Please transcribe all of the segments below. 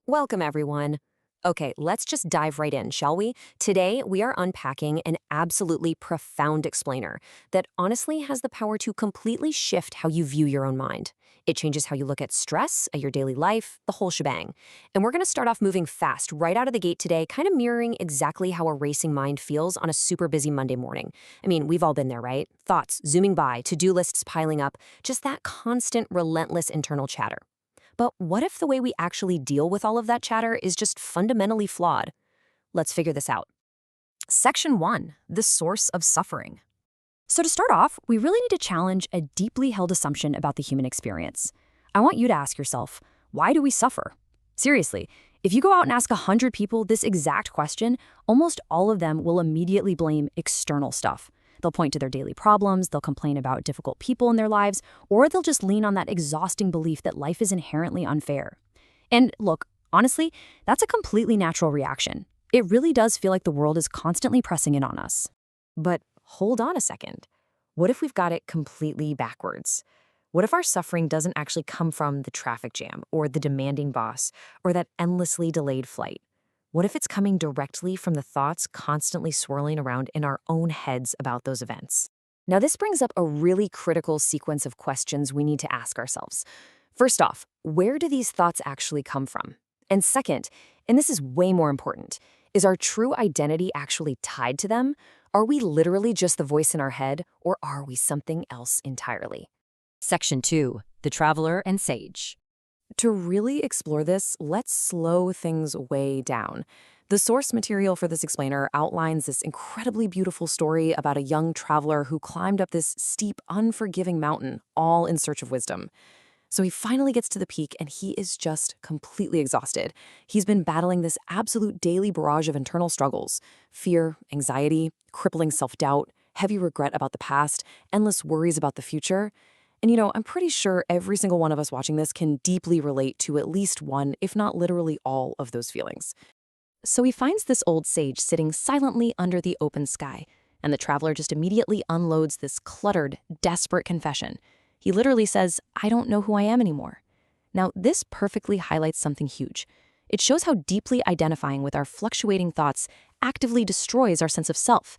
Welcome, everyone. Okay, let's just dive right in, shall we? Today, we are unpacking an absolutely profound explainer that honestly has the power to completely shift how you view your own mind. It changes how you look at stress, at your daily life, the whole shebang. And we're going to start off moving fast right out of the gate today, kind of mirroring exactly how a racing mind feels on a super busy Monday morning. I mean, we've all been there, right? Thoughts zooming by, to-do lists piling up, just that constant, relentless internal chatter. But what if the way we actually deal with all of that chatter is just fundamentally flawed? Let's figure this out. Section 1, the source of suffering. So to start off, we really need to challenge a deeply held assumption about the human experience. I want you to ask yourself, why do we suffer? Seriously, if you go out and ask 100 people this exact question, almost all of them will immediately blame external stuff. They'll point to their daily problems, they'll complain about difficult people in their lives, or they'll just lean on that exhausting belief that life is inherently unfair. And look, honestly, that's a completely natural reaction. It really does feel like the world is constantly pressing in on us. But hold on a second. What if we've got it completely backwards? What if our suffering doesn't actually come from the traffic jam, or the demanding boss, or that endlessly delayed flight? What if it's coming directly from the thoughts constantly swirling around in our own heads about those events? Now, this brings up a really critical sequence of questions we need to ask ourselves. First off, where do these thoughts actually come from? And second, and this is way more important, is our true identity actually tied to them? Are we literally just the voice in our head, or are we something else entirely? Section 2, the traveler and sage. To really explore this, let's slow things way down. The source material for this explainer outlines this incredibly beautiful story about a young traveler who climbed up this steep, unforgiving mountain, all in search of wisdom. So he finally gets to the peak and he is just completely exhausted. He's been battling this absolute daily barrage of internal struggles: fear, anxiety, crippling self-doubt, heavy regret about the past, endless worries about the future. And I'm pretty sure every single one of us watching this can deeply relate to at least one, if not literally all, of those feelings. So he finds this old sage sitting silently under the open sky, and the traveler just immediately unloads this cluttered, desperate confession. He literally says, "I don't know who I am anymore." Now, this perfectly highlights something huge. It shows how deeply identifying with our fluctuating thoughts actively destroys our sense of self.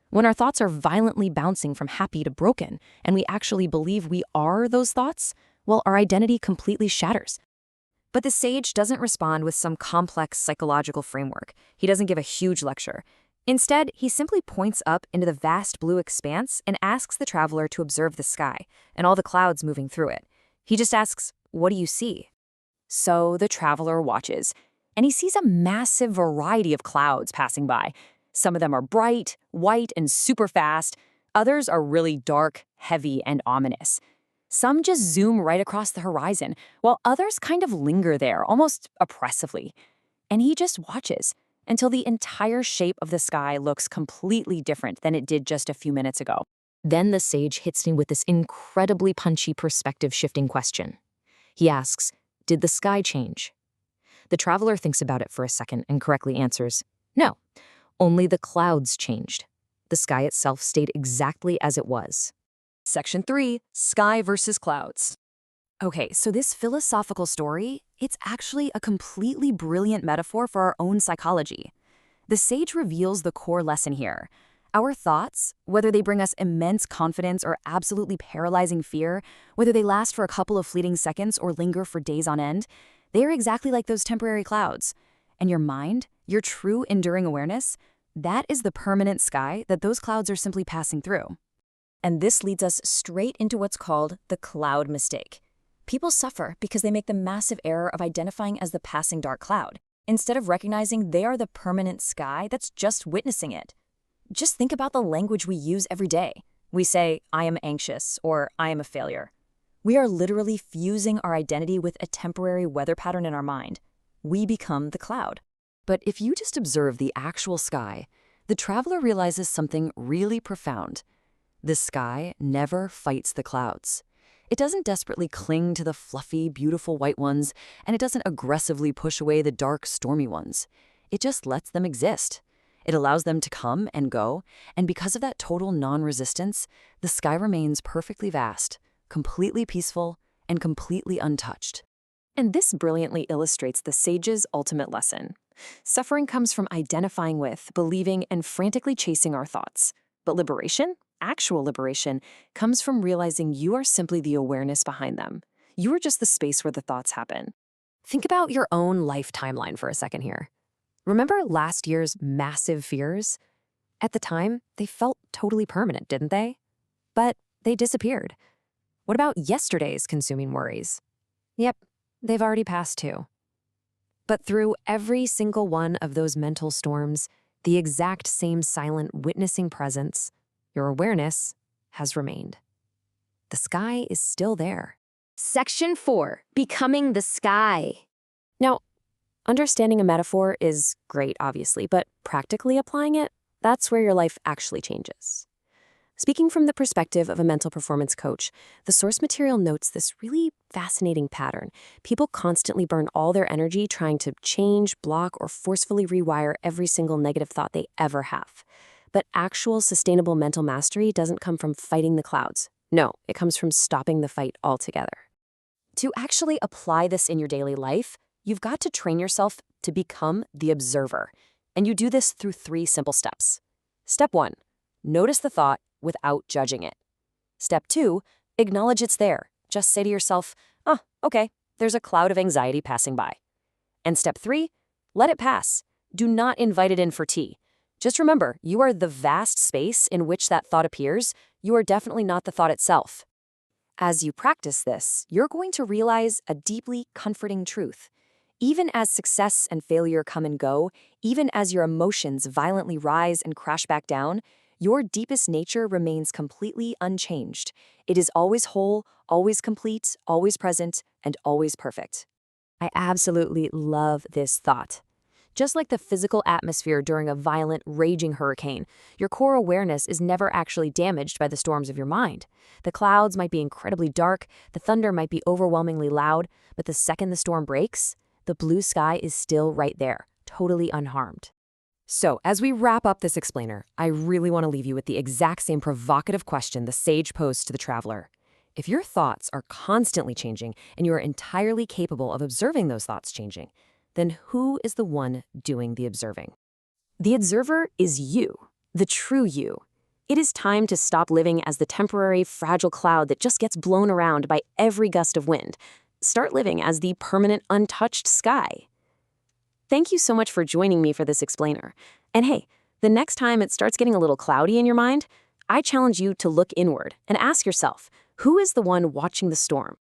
When our thoughts are violently bouncing from happy to broken, and we actually believe we are those thoughts, well, our identity completely shatters. But the sage doesn't respond with some complex psychological framework. He doesn't give a huge lecture. Instead, he simply points up into the vast blue expanse and asks the traveler to observe the sky and all the clouds moving through it. He just asks, "What do you see?" So the traveler watches, and he sees a massive variety of clouds passing by. Some of them are bright, white, and super fast. Others are really dark, heavy, and ominous. Some just zoom right across the horizon, while others kind of linger there, almost oppressively. And he just watches until the entire shape of the sky looks completely different than it did just a few minutes ago. Then the sage hits me with this incredibly punchy perspective-shifting question. He asks, "Did the sky change?" The traveler thinks about it for a second and correctly answers, "No. Only the clouds changed. The sky itself stayed exactly as it was." Section 3, sky versus clouds. Okay, so this philosophical story, it's actually a completely brilliant metaphor for our own psychology. The sage reveals the core lesson here. Our thoughts, whether they bring us immense confidence or absolutely paralyzing fear, whether they last for a couple of fleeting seconds or linger for days on end, they are exactly like those temporary clouds. And your mind, your true enduring awareness, that is the permanent sky that those clouds are simply passing through. And this leads us straight into what's called the cloud mistake. People suffer because they make the massive error of identifying as the passing dark cloud, instead of recognizing they are the permanent sky that's just witnessing it. Just think about the language we use every day. We say, "I am anxious," or "I am a failure." We are literally fusing our identity with a temporary weather pattern in our mind. We become the cloud. But if you just observe the actual sky, the traveler realizes something really profound. The sky never fights the clouds. It doesn't desperately cling to the fluffy, beautiful white ones, and it doesn't aggressively push away the dark, stormy ones. It just lets them exist. It allows them to come and go, and because of that total non-resistance, the sky remains perfectly vast, completely peaceful, and completely untouched. And this brilliantly illustrates the sage's ultimate lesson. Suffering comes from identifying with, believing, and frantically chasing our thoughts. But liberation, actual liberation, comes from realizing you are simply the awareness behind them. You are just the space where the thoughts happen. Think about your own life timeline for a second here. Remember last year's massive fears? At the time, they felt totally permanent, didn't they? But they disappeared. What about yesterday's consuming worries? Yep, they've already passed too. But through every single one of those mental storms, the exact same silent witnessing presence, your awareness, has remained. The sky is still there. Section 4, Becoming the Sky. Now, understanding a metaphor is great, obviously, but practically applying it, that's where your life actually changes. Speaking from the perspective of a mental performance coach, the source material notes this really fascinating pattern. People constantly burn all their energy trying to change, block, or forcefully rewire every single negative thought they ever have. But actual sustainable mental mastery doesn't come from fighting the clouds. No, it comes from stopping the fight altogether. To actually apply this in your daily life, you've got to train yourself to become the observer. And you do this through 3 simple steps. Step 1, notice the thought without judging it. Step 2, acknowledge it's there. Just say to yourself, okay, there's a cloud of anxiety passing by. And step 3, let it pass. Do not invite it in for tea. Just remember, you are the vast space in which that thought appears. You are definitely not the thought itself. As you practice this, you're going to realize a deeply comforting truth. Even as success and failure come and go, even as your emotions violently rise and crash back down, your deepest nature remains completely unchanged. It is always whole, always complete, always present, and always perfect. I absolutely love this thought. Just like the physical atmosphere during a violent, raging hurricane, your core awareness is never actually damaged by the storms of your mind. The clouds might be incredibly dark, the thunder might be overwhelmingly loud, but the second the storm breaks, the blue sky is still right there, totally unharmed. So, as we wrap up this explainer, I really want to leave you with the exact same provocative question the sage posed to the traveler. If your thoughts are constantly changing and you are entirely capable of observing those thoughts changing, then who is the one doing the observing? The observer is you, the true you. It is time to stop living as the temporary, fragile cloud that just gets blown around by every gust of wind. Start living as the permanent, untouched sky. Thank you so much for joining me for this explainer. And hey, the next time it starts getting a little cloudy in your mind, I challenge you to look inward and ask yourself, who is the one watching the storm?